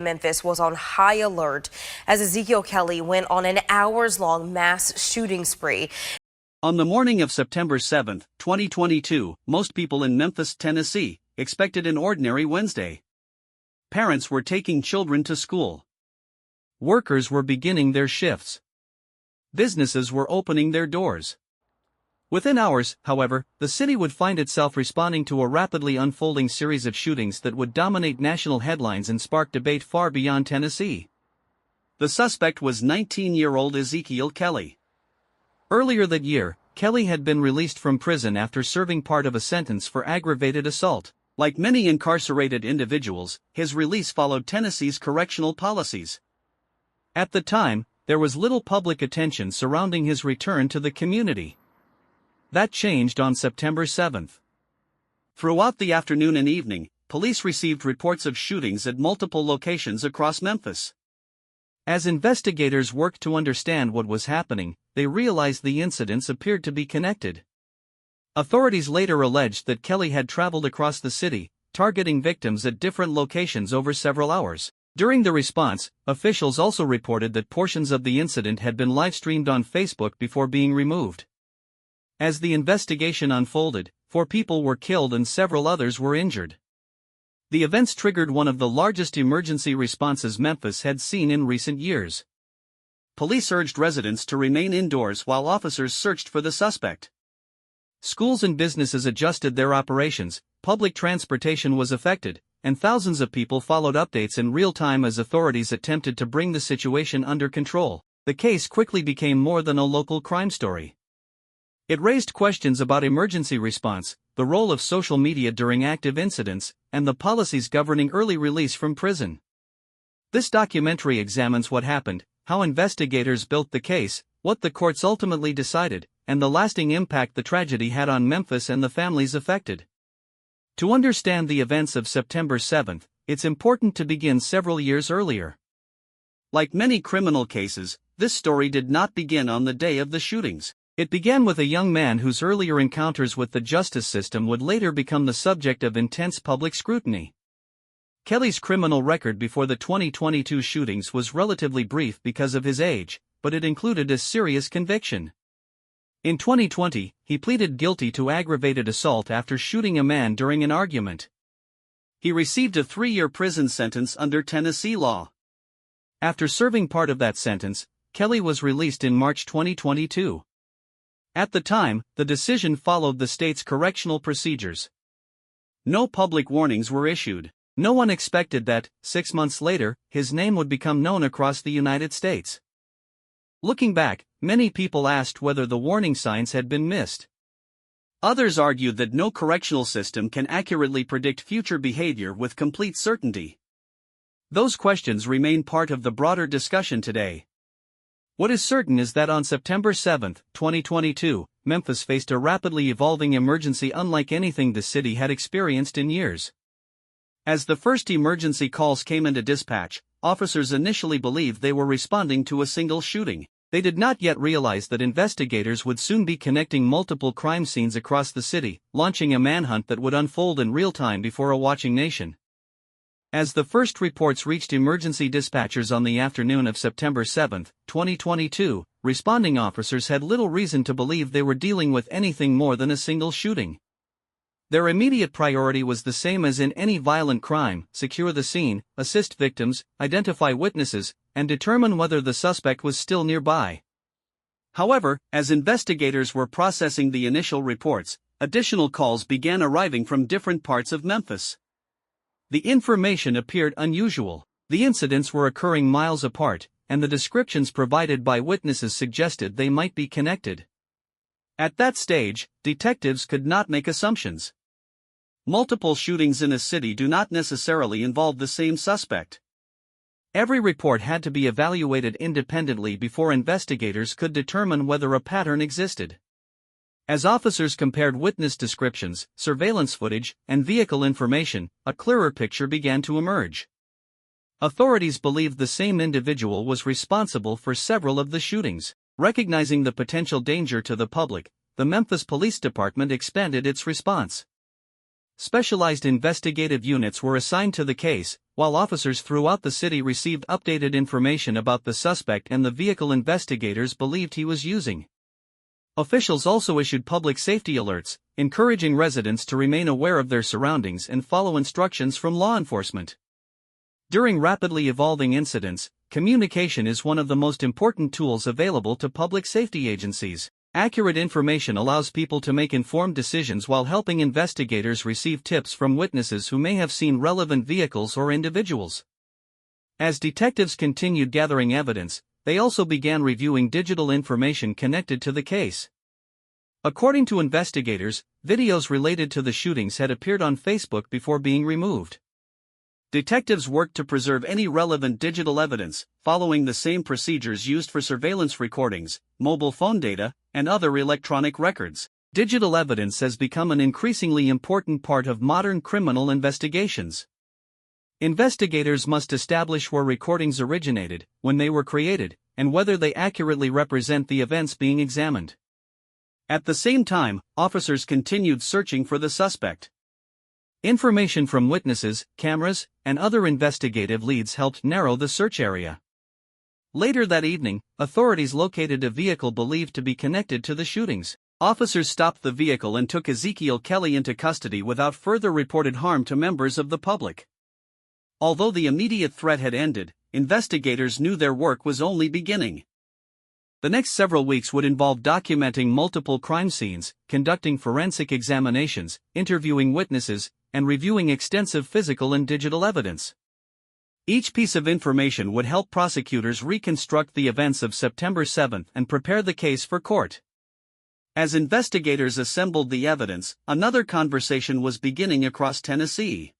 Memphis was on high alert as Ezekiel Kelly went on an hours-long mass shooting spree. On the morning of September 7, 2022, most people in Memphis, Tennessee, expected an ordinary Wednesday. Parents were taking children to school. Workers were beginning their shifts. Businesses were opening their doors. Within hours, however, the city would find itself responding to a rapidly unfolding series of shootings that would dominate national headlines and spark debate far beyond Tennessee. The suspect was 19-year-old Ezekiel Kelly. Earlier that year, Kelly had been released from prison after serving part of a sentence for aggravated assault. Like many incarcerated individuals, his release followed Tennessee's correctional policies. At the time, there was little public attention surrounding his return to the community. That changed on September 7. Throughout the afternoon and evening, police received reports of shootings at multiple locations across Memphis. As investigators worked to understand what was happening, they realized the incidents appeared to be connected. Authorities later alleged that Kelly had traveled across the city, targeting victims at different locations over several hours. During the response, officials also reported that portions of the incident had been live-streamed on Facebook before being removed. As the investigation unfolded, 4 people were killed and several others were injured. The events triggered one of the largest emergency responses Memphis had seen in recent years. Police urged residents to remain indoors while officers searched for the suspect. Schools and businesses adjusted their operations, public transportation was affected, and thousands of people followed updates in real time as authorities attempted to bring the situation under control. The case quickly became more than a local crime story. It raised questions about emergency response, the role of social media during active incidents, and the policies governing early release from prison. This documentary examines what happened, how investigators built the case, what the courts ultimately decided, and the lasting impact the tragedy had on Memphis and the families affected. To understand the events of September 7, it's important to begin several years earlier. Like many criminal cases, this story did not begin on the day of the shootings. It began with a young man whose earlier encounters with the justice system would later become the subject of intense public scrutiny. Kelly's criminal record before the 2022 shootings was relatively brief because of his age, but it included a serious conviction. In 2020, he pleaded guilty to aggravated assault after shooting a man during an argument. He received a 3-year prison sentence under Tennessee law. After serving part of that sentence, Kelly was released in March 2022. At the time, the decision followed the state's correctional procedures. No public warnings were issued. No one expected that, 6 months later, his name would become known across the United States. Looking back, many people asked whether the warning signs had been missed. Others argued that no correctional system can accurately predict future behavior with complete certainty. Those questions remain part of the broader discussion today. What is certain is that on September 7, 2022, Memphis faced a rapidly evolving emergency unlike anything the city had experienced in years. As the first emergency calls came into dispatch, officers initially believed they were responding to a single shooting. They did not yet realize that investigators would soon be connecting multiple crime scenes across the city, launching a manhunt that would unfold in real time before a watching nation. As the first reports reached emergency dispatchers on the afternoon of September 7, 2022, responding officers had little reason to believe they were dealing with anything more than a single shooting. Their immediate priority was the same as in any violent crime: secure the scene, assist victims, identify witnesses, and determine whether the suspect was still nearby. However, as investigators were processing the initial reports, additional calls began arriving from different parts of Memphis. The information appeared unusual. The incidents were occurring miles apart, and the descriptions provided by witnesses suggested they might be connected. At that stage, detectives could not make assumptions. Multiple shootings in a city do not necessarily involve the same suspect. Every report had to be evaluated independently before investigators could determine whether a pattern existed. As officers compared witness descriptions, surveillance footage, and vehicle information, a clearer picture began to emerge. Authorities believed the same individual was responsible for several of the shootings. Recognizing the potential danger to the public, the Memphis Police Department expanded its response. Specialized investigative units were assigned to the case, while officers throughout the city received updated information about the suspect and the vehicle investigators believed he was using. Officials also issued public safety alerts, encouraging residents to remain aware of their surroundings and follow instructions from law enforcement. During rapidly evolving incidents, communication is one of the most important tools available to public safety agencies. Accurate information allows people to make informed decisions while helping investigators receive tips from witnesses who may have seen relevant vehicles or individuals. As detectives continued gathering evidence, they also began reviewing digital information connected to the case. According to investigators, videos related to the shootings had appeared on Facebook before being removed. Detectives worked to preserve any relevant digital evidence, following the same procedures used for surveillance recordings, mobile phone data, and other electronic records. Digital evidence has become an increasingly important part of modern criminal investigations. Investigators must establish where recordings originated, when they were created, and whether they accurately represent the events being examined. At the same time, officers continued searching for the suspect. Information from witnesses, cameras, and other investigative leads helped narrow the search area. Later that evening, authorities located a vehicle believed to be connected to the shootings. Officers stopped the vehicle and took Ezekiel Kelly into custody without further reported harm to members of the public. Although the immediate threat had ended, investigators knew their work was only beginning. The next several weeks would involve documenting multiple crime scenes, conducting forensic examinations, interviewing witnesses, and reviewing extensive physical and digital evidence. Each piece of information would help prosecutors reconstruct the events of September 7 and prepare the case for court. As investigators assembled the evidence, another conversation was beginning across Tennessee.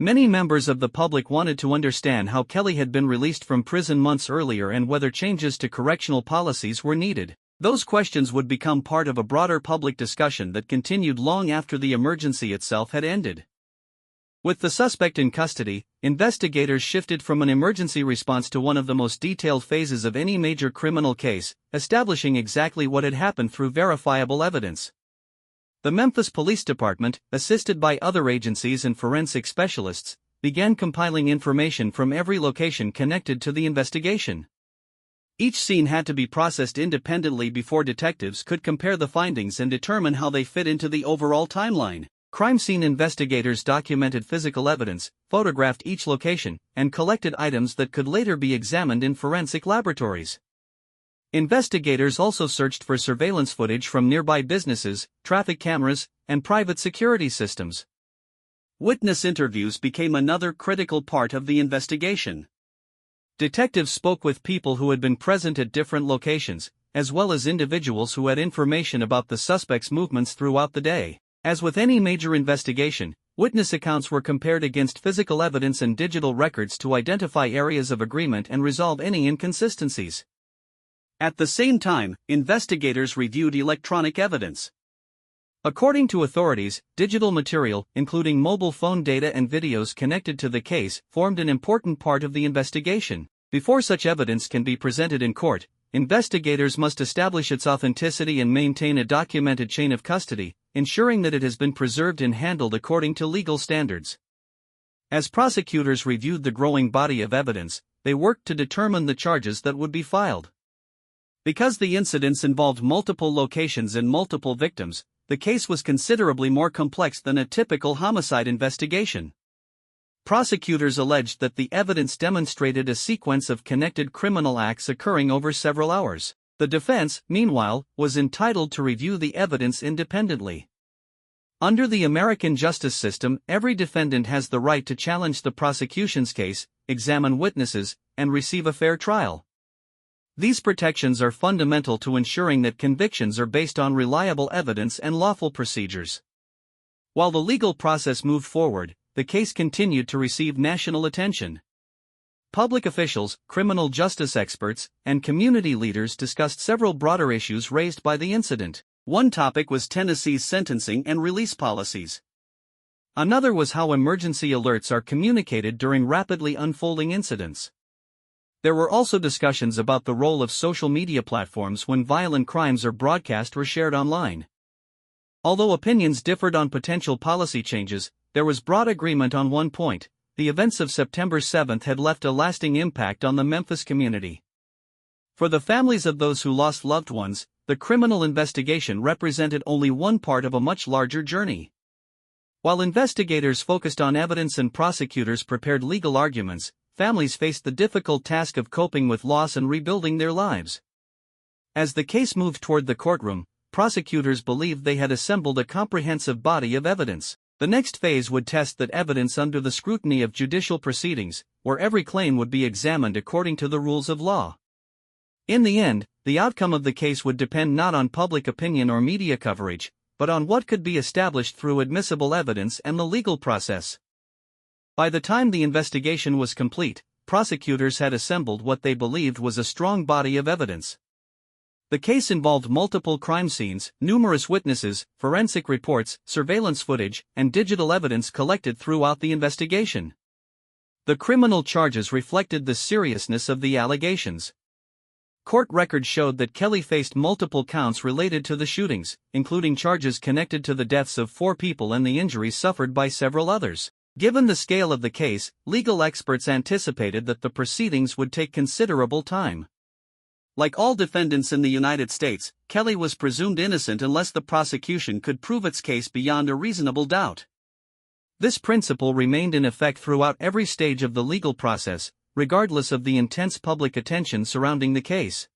Many members of the public wanted to understand how Kelly had been released from prison months earlier and whether changes to correctional policies were needed. Those questions would become part of a broader public discussion that continued long after the emergency itself had ended. With the suspect in custody, investigators shifted from an emergency response to one of the most detailed phases of any major criminal case, establishing exactly what had happened through verifiable evidence. The Memphis Police Department, assisted by other agencies and forensic specialists, began compiling information from every location connected to the investigation. Each scene had to be processed independently before detectives could compare the findings and determine how they fit into the overall timeline. Crime scene investigators documented physical evidence, photographed each location, and collected items that could later be examined in forensic laboratories. Investigators also searched for surveillance footage from nearby businesses, traffic cameras, and private security systems. Witness interviews became another critical part of the investigation. Detectives spoke with people who had been present at different locations, as well as individuals who had information about the suspect's movements throughout the day. As with any major investigation, witness accounts were compared against physical evidence and digital records to identify areas of agreement and resolve any inconsistencies. At the same time, investigators reviewed electronic evidence. According to authorities, digital material, including mobile phone data and videos connected to the case, formed an important part of the investigation. Before such evidence can be presented in court, investigators must establish its authenticity and maintain a documented chain of custody, ensuring that it has been preserved and handled according to legal standards. As prosecutors reviewed the growing body of evidence, they worked to determine the charges that would be filed. Because the incidents involved multiple locations and multiple victims, the case was considerably more complex than a typical homicide investigation. Prosecutors alleged that the evidence demonstrated a sequence of connected criminal acts occurring over several hours. The defense, meanwhile, was entitled to review the evidence independently. Under the American justice system, every defendant has the right to challenge the prosecution's case, examine witnesses, and receive a fair trial. These protections are fundamental to ensuring that convictions are based on reliable evidence and lawful procedures. While the legal process moved forward, the case continued to receive national attention. Public officials, criminal justice experts, and community leaders discussed several broader issues raised by the incident. One topic was Tennessee's sentencing and release policies. Another was how emergency alerts are communicated during rapidly unfolding incidents. There were also discussions about the role of social media platforms when violent crimes are broadcast or shared online. Although opinions differed on potential policy changes, there was broad agreement on one point: the events of September 7 had left a lasting impact on the Memphis community. For the families of those who lost loved ones, the criminal investigation represented only one part of a much larger journey. While investigators focused on evidence and prosecutors prepared legal arguments, families faced the difficult task of coping with loss and rebuilding their lives. As the case moved toward the courtroom, prosecutors believed they had assembled a comprehensive body of evidence. The next phase would test that evidence under the scrutiny of judicial proceedings, where every claim would be examined according to the rules of law. In the end, the outcome of the case would depend not on public opinion or media coverage, but on what could be established through admissible evidence and the legal process. By the time the investigation was complete, prosecutors had assembled what they believed was a strong body of evidence. The case involved multiple crime scenes, numerous witnesses, forensic reports, surveillance footage, and digital evidence collected throughout the investigation. The criminal charges reflected the seriousness of the allegations. Court records showed that Kelly faced multiple counts related to the shootings, including charges connected to the deaths of 4 people and the injuries suffered by several others. Given the scale of the case, legal experts anticipated that the proceedings would take considerable time. Like all defendants in the United States, Kelly was presumed innocent unless the prosecution could prove its case beyond a reasonable doubt. This principle remained in effect throughout every stage of the legal process, regardless of the intense public attention surrounding the case.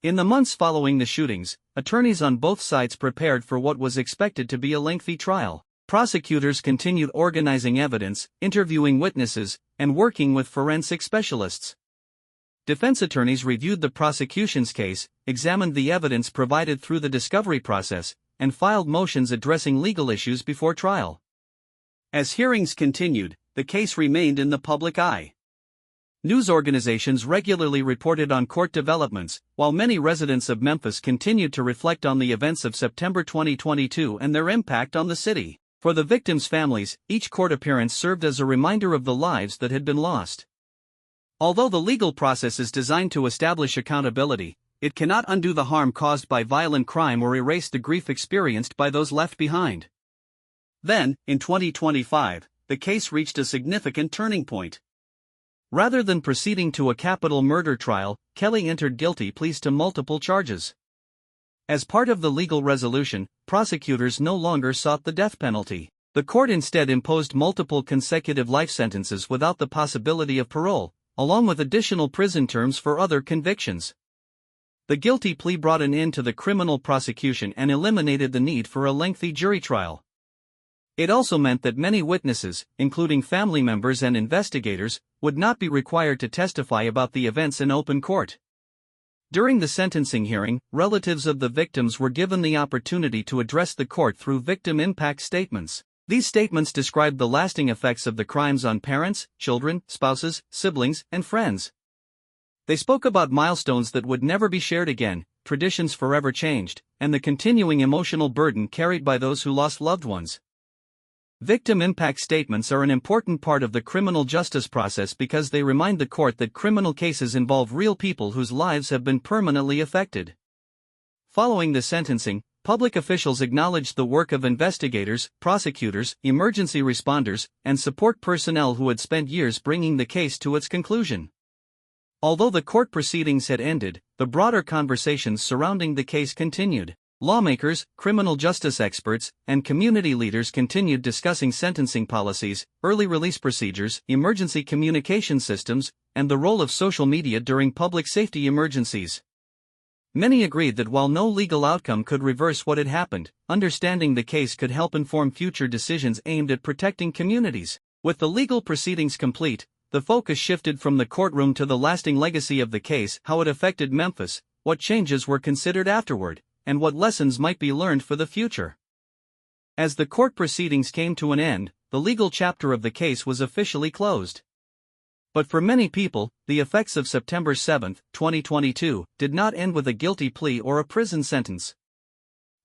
In the months following the shootings, attorneys on both sides prepared for what was expected to be a lengthy trial. Prosecutors continued organizing evidence, interviewing witnesses, and working with forensic specialists. Defense attorneys reviewed the prosecution's case, examined the evidence provided through the discovery process, and filed motions addressing legal issues before trial. As hearings continued, the case remained in the public eye. News organizations regularly reported on court developments, while many residents of Memphis continued to reflect on the events of September 2022 and their impact on the city. For the victims' families, each court appearance served as a reminder of the lives that had been lost. Although the legal process is designed to establish accountability, it cannot undo the harm caused by violent crime or erase the grief experienced by those left behind. Then, in 2025, the case reached a significant turning point. Rather than proceeding to a capital murder trial, Kelly entered guilty pleas to multiple charges. As part of the legal resolution, prosecutors no longer sought the death penalty. The court instead imposed multiple consecutive life sentences without the possibility of parole, along with additional prison terms for other convictions. The guilty plea brought an end to the criminal prosecution and eliminated the need for a lengthy jury trial. It also meant that many witnesses, including family members and investigators, would not be required to testify about the events in open court. During the sentencing hearing, relatives of the victims were given the opportunity to address the court through victim impact statements. These statements described the lasting effects of the crimes on parents, children, spouses, siblings, and friends. They spoke about milestones that would never be shared again, traditions forever changed, and the continuing emotional burden carried by those who lost loved ones. Victim impact statements are an important part of the criminal justice process because they remind the court that criminal cases involve real people whose lives have been permanently affected. Following the sentencing, public officials acknowledged the work of investigators, prosecutors, emergency responders, and support personnel who had spent years bringing the case to its conclusion. Although the court proceedings had ended, the broader conversations surrounding the case continued. Lawmakers, criminal justice experts, and community leaders continued discussing sentencing policies, early release procedures, emergency communication systems, and the role of social media during public safety emergencies. Many agreed that while no legal outcome could reverse what had happened, understanding the case could help inform future decisions aimed at protecting communities. With the legal proceedings complete, the focus shifted from the courtroom to the lasting legacy of the case, how it affected Memphis, what changes were considered afterward, and what lessons might be learned for the future. As the court proceedings came to an end, the legal chapter of the case was officially closed. But for many people, the effects of September 7, 2022, did not end with a guilty plea or a prison sentence.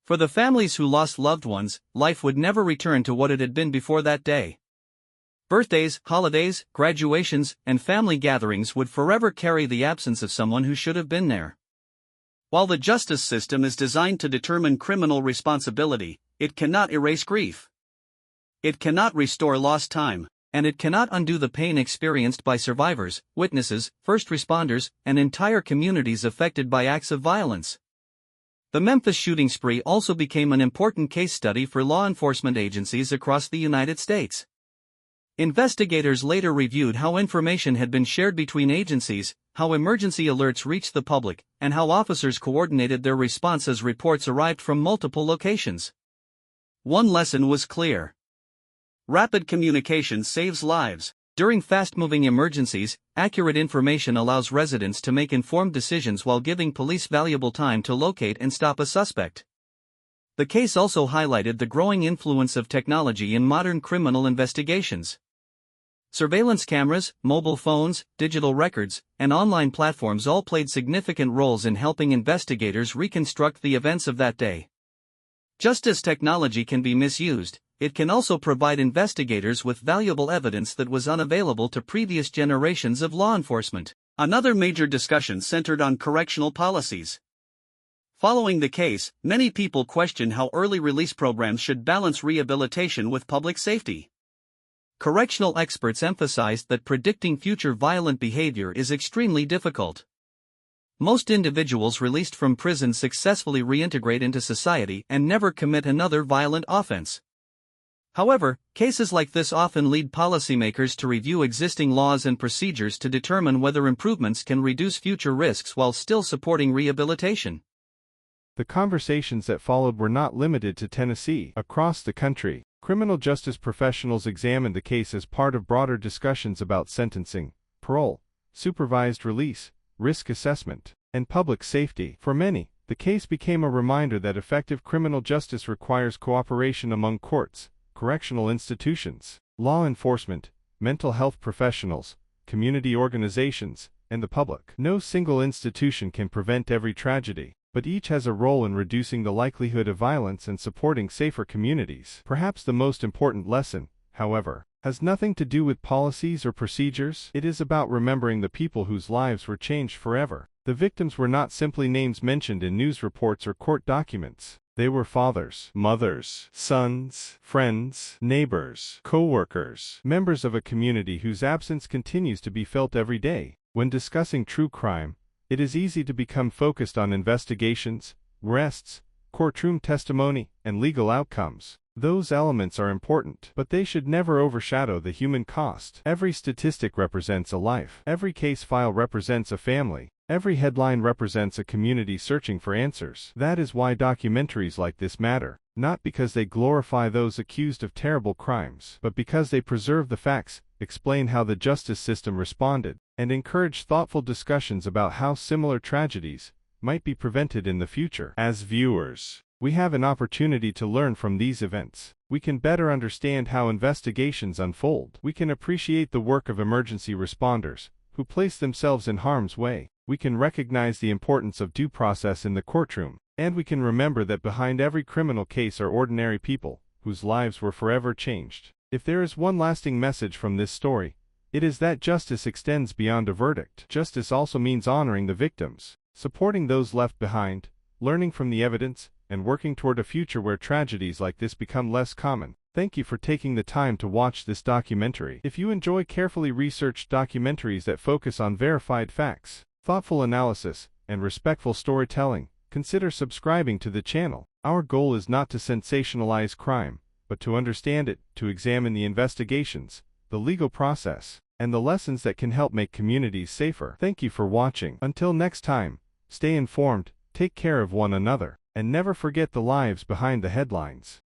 For the families who lost loved ones, life would never return to what it had been before that day. Birthdays, holidays, graduations, and family gatherings would forever carry the absence of someone who should have been there. While the justice system is designed to determine criminal responsibility, It cannot erase grief. It cannot restore lost time, and it cannot undo the pain experienced by survivors, witnesses, first responders, and entire communities affected by acts of violence. The Memphis shooting spree also became an important case study for law enforcement agencies across the United States. Investigators later reviewed how information had been shared between agencies, how emergency alerts reached the public, and how officers coordinated their response as reports arrived from multiple locations. One lesson was clear. Rapid communication saves lives. During fast-moving emergencies, accurate information allows residents to make informed decisions while giving police valuable time to locate and stop a suspect. The case also highlighted the growing influence of technology in modern criminal investigations. Surveillance cameras, mobile phones, digital records, and online platforms all played significant roles in helping investigators reconstruct the events of that day. Just as technology can be misused, it can also provide investigators with valuable evidence that was unavailable to previous generations of law enforcement. Another major discussion centered on correctional policies. Following the case, many people questioned how early release programs should balance rehabilitation with public safety. Correctional experts emphasized that predicting future violent behavior is extremely difficult. Most individuals released from prison successfully reintegrate into society and never commit another violent offense. However, cases like this often lead policymakers to review existing laws and procedures to determine whether improvements can reduce future risks while still supporting rehabilitation. The conversations that followed were not limited to Tennessee. Across the country, criminal justice professionals examined the case as part of broader discussions about sentencing, parole, supervised release, risk assessment, and public safety. For many, the case became a reminder that effective criminal justice requires cooperation among courts, correctional institutions, law enforcement, mental health professionals, community organizations, and the public. No single institution can prevent every tragedy, but each has a role in reducing the likelihood of violence and supporting safer communities. Perhaps the most important lesson, however, has nothing to do with policies or procedures. It is about remembering the people whose lives were changed forever. The victims were not simply names mentioned in news reports or court documents. They were fathers, mothers, sons, friends, neighbors, co-workers, members of a community whose absence continues to be felt every day. When discussing true crime, it is easy to become focused on investigations, arrests, courtroom testimony, and legal outcomes. Those elements are important, but they should never overshadow the human cost. Every statistic represents a life. Every case file represents a family. Every headline represents a community searching for answers. That is why documentaries like this matter, not because they glorify those accused of terrible crimes, but because they preserve the facts, explain how the justice system responded, and encourage thoughtful discussions about how similar tragedies might be prevented in the future. As viewers, we have an opportunity to learn from these events. We can better understand how investigations unfold. We can appreciate the work of emergency responders, who place themselves in harm's way. We can recognize the importance of due process in the courtroom, and we can remember that behind every criminal case are ordinary people, whose lives were forever changed. If there is one lasting message from this story, it is that justice extends beyond a verdict. Justice also means honoring the victims, supporting those left behind, learning from the evidence, and working toward a future where tragedies like this become less common. Thank you for taking the time to watch this documentary. If you enjoy carefully researched documentaries that focus on verified facts, thoughtful analysis, and respectful storytelling, consider subscribing to the channel. Our goal is not to sensationalize crime, but to understand it, to examine the investigations, the legal process, and the lessons that can help make communities safer. Thank you for watching. Until next time, stay informed, take care of one another, and never forget the lives behind the headlines.